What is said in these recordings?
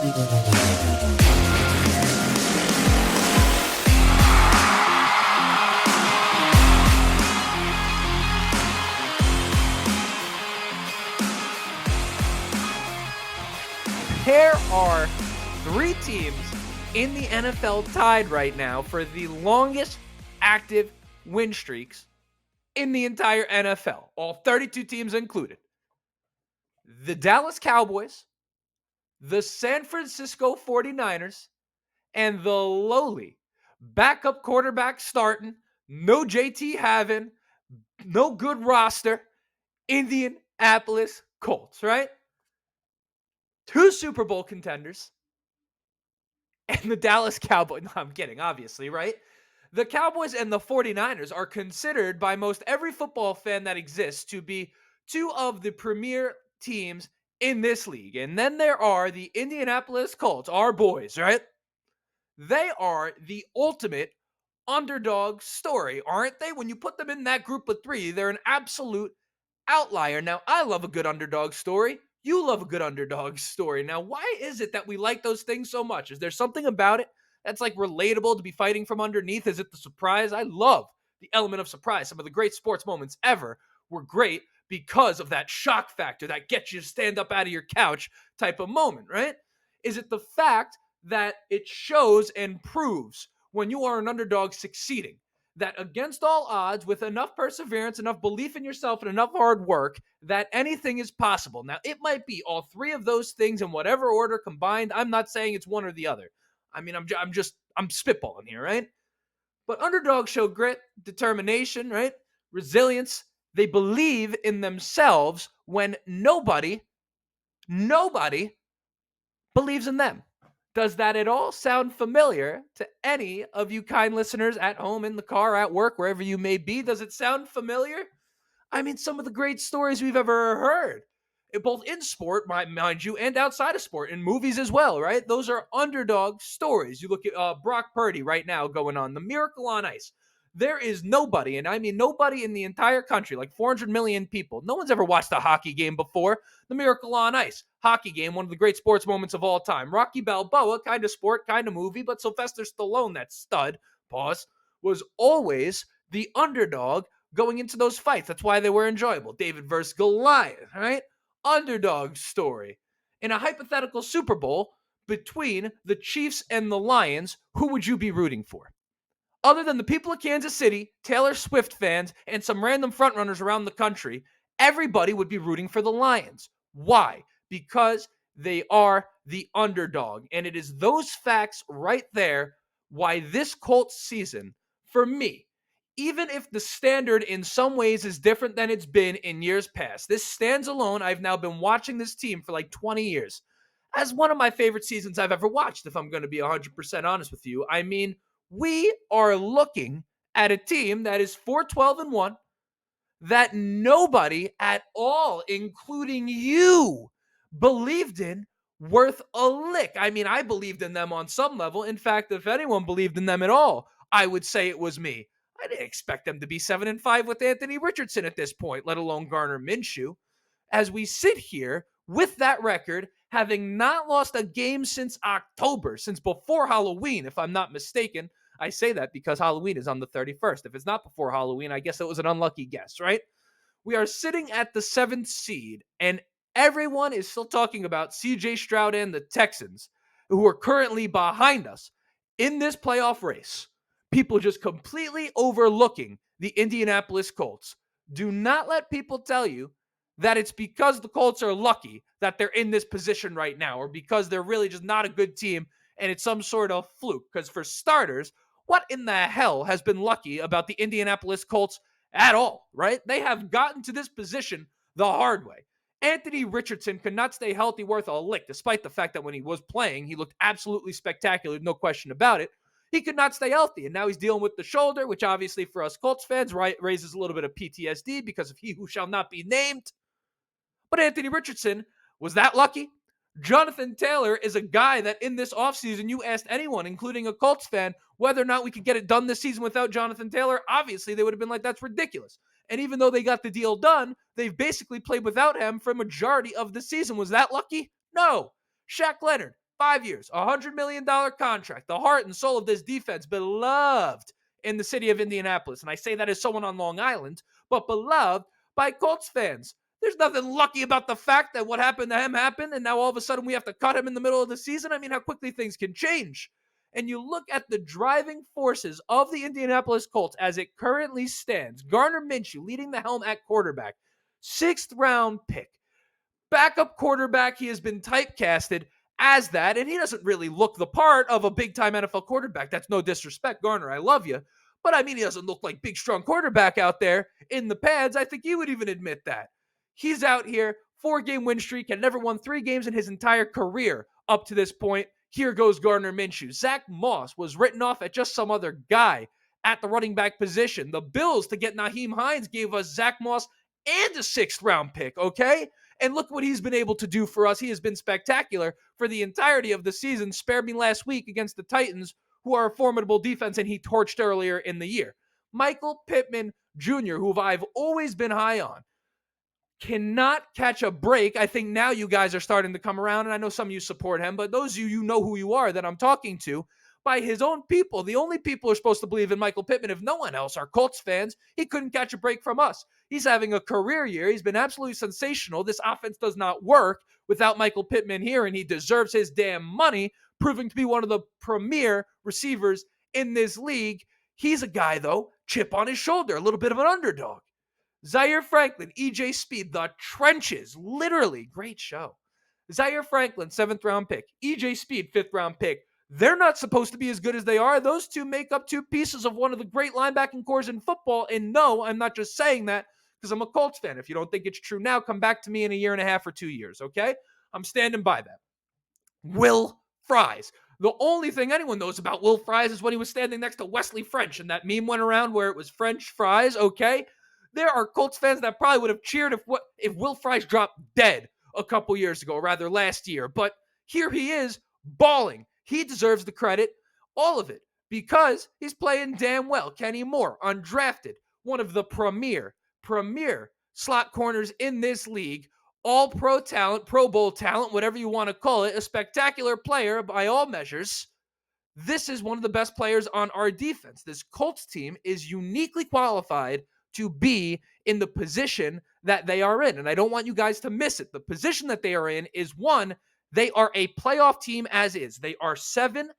There are 3 teams in the NFL tied right now for the longest active win streaks in the entire NFL, all 32 teams included. The Dallas Cowboys, the San Francisco 49ers, and the lowly backup quarterback starting, no JT having, no good roster, Indianapolis Colts, right? 2 Super Bowl contenders, and the Dallas Cowboys. No, I'm kidding, obviously, right? The Cowboys and the 49ers are considered by most every football fan that exists to be 2 of the premier teams in this league. And then there are the Indianapolis Colts, our boys, right? They are the ultimate underdog story, aren't they? When you put them in that group of 3, they're an absolute outlier. Now, I love a good underdog story. You love a good underdog story. Now, why is it that we like those things so much? Is there something about it that's like relatable to be fighting from underneath? Is it the surprise? I love the element of surprise. Some of the great sports moments ever were great because of that shock factor that gets you to stand up out of your couch type of moment, right? Is it the fact that it shows and proves when you are an underdog succeeding? That against all odds, with enough perseverance, enough belief in yourself, and enough hard work, that anything is possible. Now, it might be all 3 of those things in whatever order combined. I'm not saying it's one or the other. I mean, I'm spitballing here, right? But underdogs show grit, determination, right? Resilience. They believe in themselves when nobody believes in them. Does that at all sound familiar to any of you kind listeners at home, in the car, at work, wherever you may be? Does it sound familiar? I mean, some of the great stories we've ever heard, both in sport, mind you, and outside of sport, in movies as well, right? Those are underdog stories. You look at Brock Purdy right now going on, the Miracle on Ice. There is nobody, and I mean nobody in the entire country, like 400 million people. No one's ever watched a hockey game before. The Miracle on Ice hockey game, one of the great sports moments of all time. Rocky Balboa, kind of sport, kind of movie, but Sylvester Stallone, that stud, was always the underdog going into those fights. That's why they were enjoyable. David versus Goliath, right? Underdog story. In a hypothetical Super Bowl between the Chiefs and the Lions, who would you be rooting for? Other than the people of Kansas City, Taylor Swift fans, and some random frontrunners around the country, everybody would be rooting for the Lions. Why? Because they are the underdog. And it is those facts right there why this Colts season, for me, even if the standard in some ways is different than it's been in years past, this stands alone. I've now been watching this team for like 20 years as one of my favorite seasons I've ever watched, if I'm going to be 100% honest with you. I mean, we are looking at a team that is 4-12-1, that nobody at all, including you, believed in worth a lick. I mean, I believed in them on some level. In fact, if anyone believed in them at all, I would say it was me. I didn't expect them to be 7-5 with Anthony Richardson at this point, let alone Gardner Minshew. As we sit here with that record, having not lost a game since October, since before Halloween, if I'm not mistaken. I say that because Halloween is on the 31st. If it's not before Halloween, I guess it was an unlucky guess, right? We are sitting at the 7th seed, and everyone is still talking about CJ Stroud and the Texans, who are currently behind us in this playoff race. People just completely overlooking the Indianapolis Colts. Do not let people tell you that it's because the Colts are lucky that they're in this position right now, or because they're really just not a good team and it's some sort of fluke. Because for starters, what in the hell has been lucky about the Indianapolis Colts at all, right? They have gotten to this position the hard way. Anthony Richardson could not stay healthy worth a lick, despite the fact that when he was playing, he looked absolutely spectacular, no question about it. He could not stay healthy, and now he's dealing with the shoulder, which obviously for us Colts fans raises a little bit of PTSD because of he who shall not be named. But Anthony Richardson was that lucky. Jonathan Taylor is a guy that in this offseason, you asked anyone, including a Colts fan, whether or not we could get it done this season without Jonathan Taylor. Obviously, they would have been like, that's ridiculous. And even though they got the deal done, they've basically played without him for a majority of the season. Was that lucky? No. Shaq Leonard, 5 years, $100 million contract, the heart and soul of this defense, beloved in the city of Indianapolis. And I say that as someone on Long Island, but beloved by Colts fans. There's nothing lucky about the fact that what happened to him happened, and now all of a sudden we have to cut him in the middle of the season. I mean, how quickly things can change. And you look at the driving forces of the Indianapolis Colts as it currently stands. Gardner Minshew leading the helm at quarterback, 6th round pick. Backup quarterback, he has been typecasted as that, and he doesn't really look the part of a big-time NFL quarterback. That's no disrespect, Garner, I love you. But I mean, he doesn't look like big, strong quarterback out there in the pads. I think you would even admit that. He's out here, 4-game win streak, had never won 3 games in his entire career up to this point. Here goes Gardner Minshew. Zach Moss was written off at just some other guy at the running back position. The Bills, to get Nyheim Hines, gave us Zach Moss and a 6th round pick, okay? And look what he's been able to do for us. He has been spectacular for the entirety of the season. Spared me last week against the Titans, who are a formidable defense, and he torched earlier in the year. Michael Pittman Jr., who I've always been high on, cannot catch a break. I think now you guys are starting to come around, and I know some of you support him, but those of you know who you are that I'm talking to, by his own people. The only people who are supposed to believe in Michael Pittman, if no one else, are Colts fans. He couldn't catch a break from us. He's having a career year. He's been absolutely sensational. This offense does not work without Michael Pittman here, and he deserves his damn money, proving to be one of the premier receivers in this league. He's a guy, though, chip on his shoulder, a little bit of an underdog. Zaire Franklin, EJ Speed, the trenches, literally, great show. Zaire Franklin, 7th round pick. EJ Speed, 5th round pick. They're not supposed to be as good as they are. Those two make up 2 pieces of one of the great linebacking cores in football. And no, I'm not just saying that because I'm a Colts fan. If you don't think it's true now, come back to me in a year and a half or 2 years, okay? I'm standing by that. Will Fries. The only thing anyone knows about Will Fries is when he was standing next to Wesley French, and that meme went around where it was French fries, okay? There are Colts fans that probably would have cheered if Will Fries dropped dead a couple years ago, or rather last year. But here he is, balling. He deserves the credit, all of it, because he's playing damn well. Kenny Moore, undrafted, one of the premier slot corners in this league, all-pro talent, Pro Bowl talent, whatever you want to call it, a spectacular player by all measures. This is one of the best players on our defense. This Colts team is uniquely qualified to be in the position that they are in, and I don't want you guys to miss it. The position that they are in is, one, they are a playoff team as is. They are 7-5.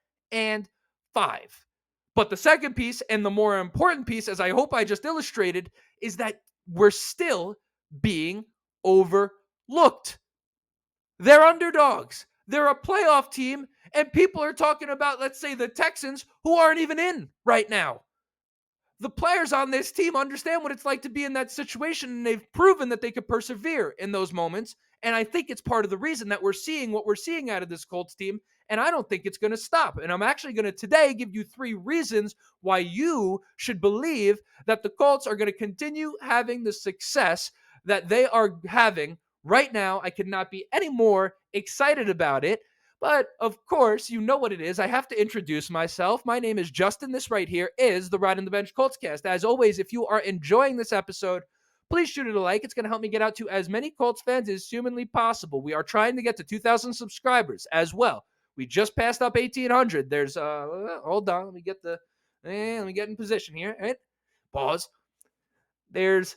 But the second piece, and the more important piece, as I hope I just illustrated, is that we're still being overlooked. They're underdogs. They're a playoff team, and people are talking about, let's say, the Texans, who aren't even in right now. The players on this team understand what it's like to be in that situation, and they've proven that they could persevere in those moments. And I think it's part of the reason that we're seeing what we're seeing out of this Colts team, and I don't think it's going to stop. And I'm actually going to today give you 3 reasons why you should believe that the Colts are going to continue having the success that they are having right now. I could not be any more excited about it. But, of course, you know what it is. I have to introduce myself. My name is Justin. This right here is the Ride on the Bench Colts Cast. As always, if you are enjoying this episode, please shoot it a like. It's going to help me get out to as many Colts fans as humanly possible. We are trying to get to 2,000 subscribers as well. We just passed up 1,800. There's, hold on. Let me get in position here. All right. Pause. There's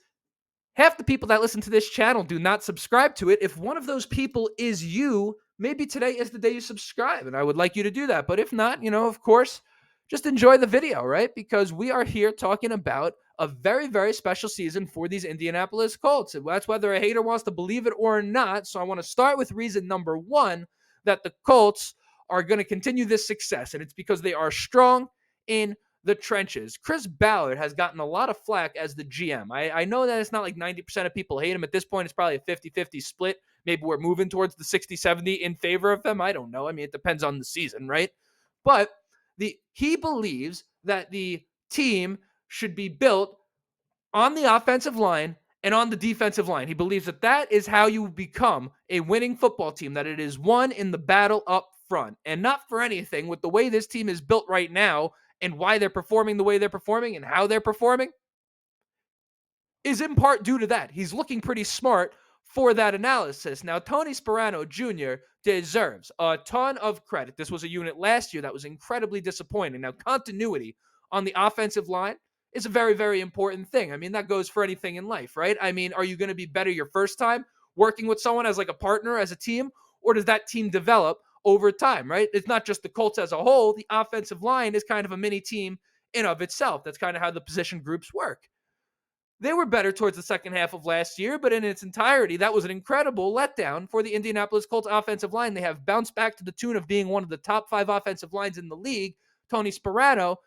half the people that listen to this channel do not subscribe to it. If one of those people is you, maybe today is the day you subscribe, and I would like you to do that. But if not, of course, just enjoy the video, right? Because we are here talking about a very, very special season for these Indianapolis Colts. And that's whether a hater wants to believe it or not. So I want to start with reason number 1, that the Colts are going to continue this success, and it's because they are strong in the trenches. Chris Ballard has gotten a lot of flack as the GM. I know that it's not like 90% of people hate him. At this point, it's probably a 50-50 split. Maybe we're moving towards the 60-70 in favor of them. I don't know. I mean, it depends on the season, right? But he believes that the team should be built on the offensive line and on the defensive line. He believes that that is how you become a winning football team, that it is won in the battle up front. And not for anything, with the way this team is built right now and why they're performing the way they're performing and how they're performing, is in part due to that. He's looking pretty smart for that analysis. Now, Tony Sparano Jr. deserves a ton of credit. This was a unit last year that was incredibly disappointing. Now, continuity on the offensive line is a very, very important thing. I mean, that goes for anything in life, right? I mean, are you going to be better your first time working with someone as like a partner, as a team, or does that team develop over time, right? It's not just the Colts as a whole. The offensive line is kind of a mini team in of itself. That's kind of how the position groups work. They were better towards the second half of last year, but in its entirety, that was an incredible letdown for the Indianapolis Colts offensive line. They have bounced back to the tune of being one of the top 5 offensive lines in the league. Tony Sparano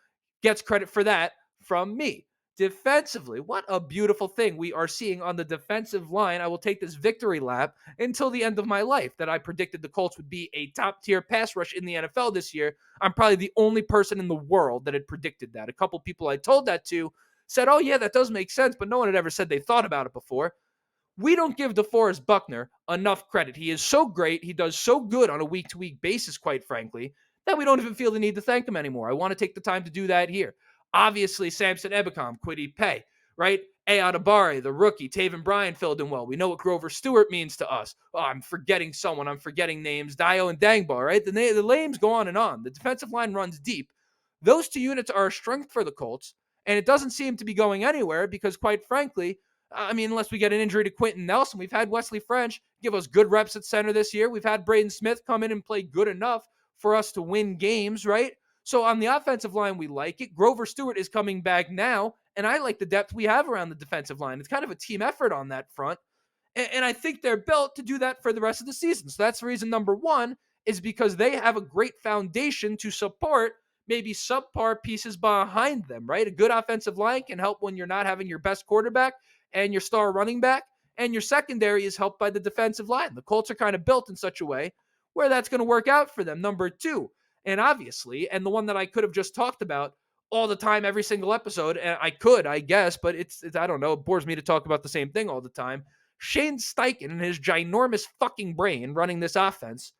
gets credit for that from me. Defensively, what a beautiful thing we are seeing on the defensive line. I will take this victory lap until the end of my life that I predicted the Colts would be a top tier pass rush in the NFL this year. I'm probably the only person in the world that had predicted that. A couple people I told that to said, oh, yeah, that does make sense, but no one had ever said they thought about it before. We don't give DeForest Buckner enough credit. He is so great. He does so good on a week-to-week basis, quite frankly, that we don't even feel the need to thank him anymore. I want to take the time to do that here. Obviously, Samson Ebukam, Kwity Paye, right? Adebawore, the rookie. Taven Bryan filled in well. We know what Grover Stewart means to us. Oh, I'm forgetting someone. I'm forgetting names. Dio and Dangba, right? The names go on and on. The defensive line runs deep. Those two units are a strength for the Colts, and it doesn't seem to be going anywhere because, quite frankly, I mean, unless we get an injury to Quentin Nelson, we've had Wesley French give us good reps at center this year. We've had Braden Smith come in and play good enough for us to win games, right? So on the offensive line, we like it. Grover Stewart is coming back now, and I like the depth we have around the defensive line. It's kind of a team effort on that front. And I think they're built to do that for the rest of the season. So that's reason number one, is because they have a great foundation to support maybe subpar pieces behind them, right? A good offensive line can help when you're not having your best quarterback and your star running back, and your secondary is helped by the defensive line. The Colts are kind of built in such a way where that's going to work out for them. Number two, and obviously, and the one that I could have just talked about all the time, every single episode, and I could, I guess, but it's I don't know, it bores me to talk about the same thing all the time. Shane Steichen and his ginormous fucking brain running this offense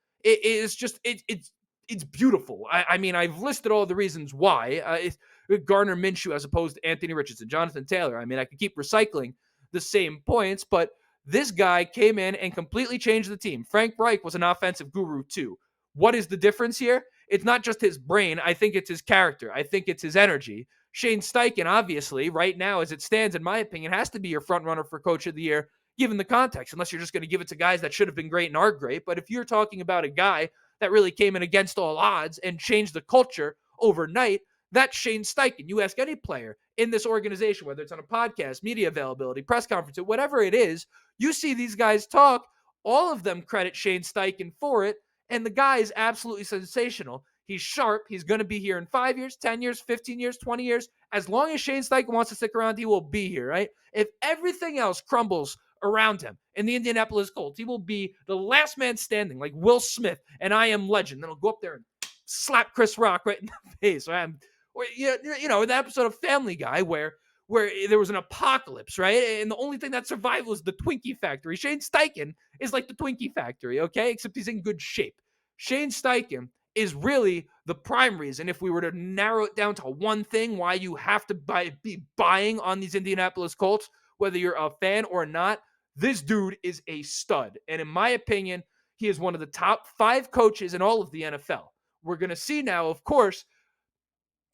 it's beautiful. I mean, I've listed all the reasons why. It's Gardner Minshew as opposed to Anthony Richardson, Jonathan Taylor. I mean, I could keep recycling the same points, but this guy came in and completely changed the team. Frank Reich was an offensive guru too. What is the difference here? It's not just his brain. I think it's his character. I think it's his energy. Shane Steichen, obviously, right now, as it stands, in my opinion, has to be your front runner for Coach of the Year, given the context, unless you're just going to give it to guys that should have been great and are great. But if you're talking about a guy that really came in against all odds and changed the culture overnight, that's Shane Steichen. You ask any player in this organization, whether it's on a podcast, media availability, press conference, whatever it is, you see these guys talk, all of them credit Shane Steichen for it, and the guy is absolutely sensational. He's sharp. He's going to be here in 5 years, 10 years, 15 years, 20 years. As long as Shane Steichen wants to stick around, he will be here, right? If everything else crumbles around him in the Indianapolis Colts, he will be the last man standing, like Will Smith and I Am Legend. Then he'll go up there and slap Chris Rock right in the face. Right? Or you know, the episode of Family Guy where there was an apocalypse, right? And the only thing that survived was the Twinkie Factory. Shane Steichen is like the Twinkie Factory, okay? Except he's in good shape. Shane Steichen is really the prime reason, if we were to narrow it down to one thing, why you have to be buying on these Indianapolis Colts, whether you're a fan or not. This dude is a stud. And in my opinion, he is one of the top 5 coaches in all of the NFL. We're going to see now, of course,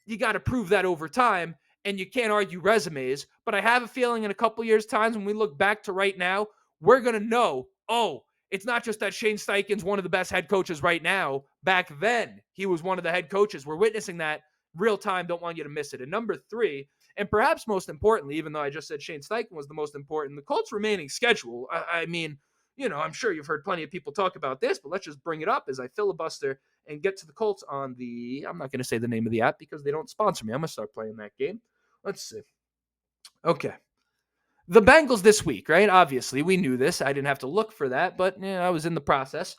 you got to prove that over time, and you can't argue resumes. But I have a feeling in a couple years' time, when we look back to right now, we're going to know, oh, it's not just that Shane Steichen's one of the best head coaches right now. Back then, he was one of the head coaches. We're witnessing that real time. Don't want you to miss it. And number 3, and perhaps most importantly, even though I just said Shane Steichen was the most important, the Colts' remaining schedule. I mean, you know, I'm sure you've heard plenty of people talk about this, but let's just bring it up as I filibuster and get to the Colts on the, I'm not going to say the name of the app because they don't sponsor me. I'm going to start playing that game. Let's see. Okay. The Bengals this week, right? Obviously, we knew this. I didn't have to look for that, but I was in the process.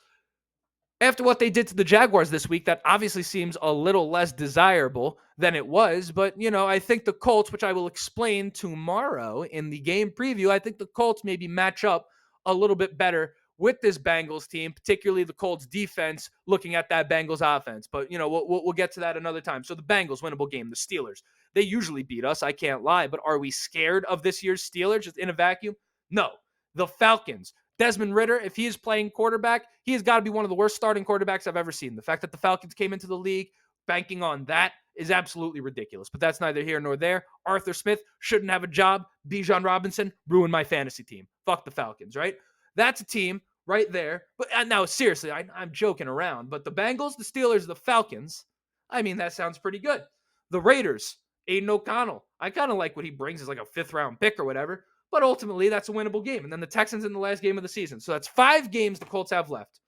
After what they did to the Jaguars this week, that obviously seems a little less desirable than it was. But, I think the Colts, which I will explain tomorrow in the game preview, I think the Colts maybe match up a little bit better with this Bengals team, particularly the Colts defense looking at that Bengals offense. But, we'll get to that another time. So the Bengals, winnable game. The Steelers, they usually beat us. I can't lie. But are we scared of this year's Steelers just in a vacuum? No. The Falcons, Desmond Ridder, if he is playing quarterback, he has got to be one of the worst starting quarterbacks I've ever seen. The fact that the Falcons came into the league banking on that is absolutely ridiculous, but that's neither here nor there. Arthur Smith shouldn't have a job. Bijan Robinson ruined my fantasy team. Fuck the Falcons, right? That's a team right there. But now, seriously, I'm joking around, but the Bengals, the Steelers, the Falcons, I mean, that sounds pretty good. The Raiders, Aiden O'Connell, I kind of like what he brings as like a 5th-round pick or whatever. But ultimately, that's a winnable game. And then the Texans in the last game of the season. So that's 5 games the Colts have left.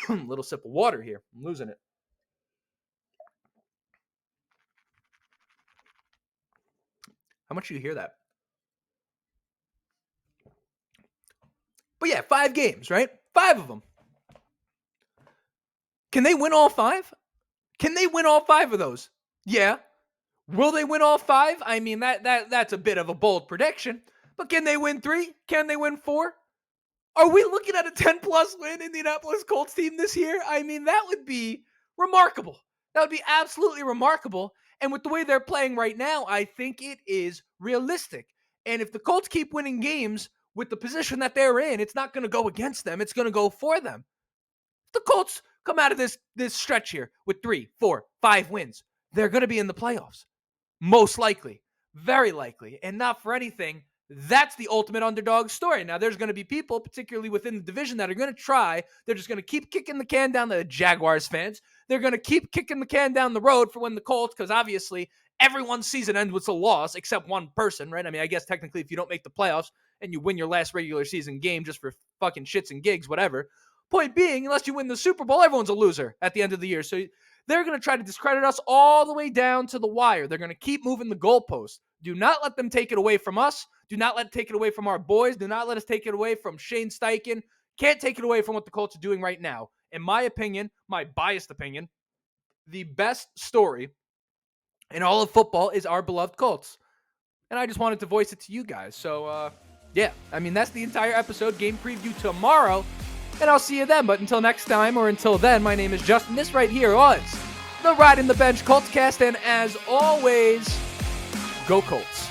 Little sip of water here. I'm losing it. How much do you hear that? But yeah, 5 games, right? 5 of them. Can they win all 5? Can they win all 5 of those? Yeah. Will they win all 5? I mean, that's a bit of a bold prediction. But can they win 3? Can they win 4? Are we looking at a 10-plus win Indianapolis Colts team this year? I mean, that would be remarkable. That would be absolutely remarkable. And with the way they're playing right now, I think it is realistic. And if the Colts keep winning games with the position that they're in, it's not going to go against them. It's going to go for them. If the Colts come out of this stretch here with 3, 4, 5 wins, they're going to be in the playoffs. Most likely. Very likely. And not for anything. That's the ultimate underdog story. Now, there's going to be people, particularly within the division, that are going to try. They're just going to keep kicking the can down the Jaguars fans. They're going to keep kicking the can down the road for when the Colts, because obviously everyone's season ends with a loss except one person, right? I mean, I guess technically if you don't make the playoffs and you win your last regular season game just for fucking shits and gigs, whatever. Point being, unless you win the Super Bowl, everyone's a loser at the end of the year. So they're going to try to discredit us all the way down to the wire. They're going to keep moving the goalposts. Do not let them take it away from us. Do not let it take it away from our boys. Do not let us take it away from Shane Steichen. Can't take it away from what the Colts are doing right now. In my opinion, my biased opinion, the best story in all of football is our beloved Colts. And I just wanted to voice it to you guys. So, yeah, I mean, that's the entire episode. Game preview tomorrow. And I'll see you then. But until next time, or until then, my name is Justin. This right here was the Ride in the Bench Colts cast. And as always, go Colts.